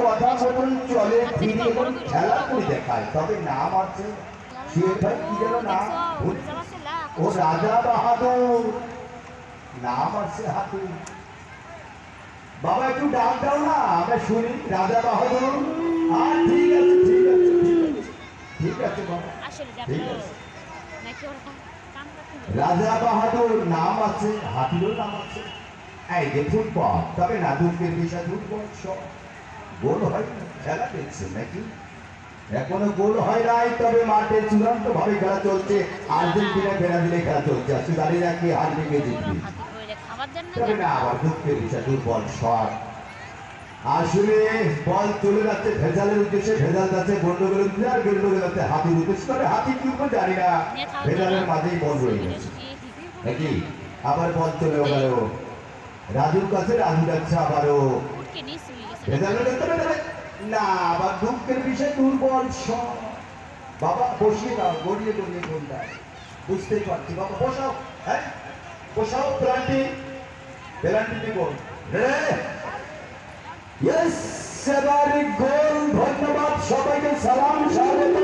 কথা মতন চলে ফিরে এবং খেলা করে দেখায়, তবে নাম আছে শুয়ের ভাই কি যেন নাম, ও রাজা বাহাদুর নাম আছে হাতে। বাবা একটু ডাক দাও না, আমরা শুনি রাজা বাহাদুর। আর ঠিক আছে ঠিক আছে ঠিক আছে বাবা, ঠিক আছে। রাজা বাহাদুর নাম আছে, হাতিরও নাম আছে। এই যে ফুটবল, তবে না দুঃখের বিষয় ফুটবল সব গোল হয় না, খেলা দেখছে নাকি এখনো গোল হয় নাই, তবে মাঠে চূড়ান্ত ভাবে খেলা চলছে। আর্জেন্টিনা ব্রাজিলে খেলা চলছে, আসলে দাঁড়িয়ে রাখি হার ভেঙে জিতবে, তবে না আবার দুঃখের বিষয় দুর্বল শট। আসলে বল চলে যাচ্ছে ভেজালের উদ্দেশ্যে, ভেজাল যাচ্ছে গন্ডগোলের উদ্দেশ্যে, আর গন্ডগোল যাচ্ছে হাতির উদ্দেশ্যে, তবে হাতি কি করবে জানি না, ভেজালের মাঝেই বল রয়ে গেছে নাকি। আবার বল চলে গেল রাজুর কাছে, রাজু যাচ্ছে আবারও ভেজালের না, আবার দুঃখের বিষয় দুর্বল শট। বাবা বসিয়ে দাও, গড়িয়ে গড়িয়ে গোল দেয়, বুঝতেই পারছি বাবা, বসাও, হ্যাঁ বসাও, পেনাল্টি পেনাল্টি গোল রে। ইয়েস, এবারে গোল, ধন্যবাদ সবাইকে, সালাম স্বাগত।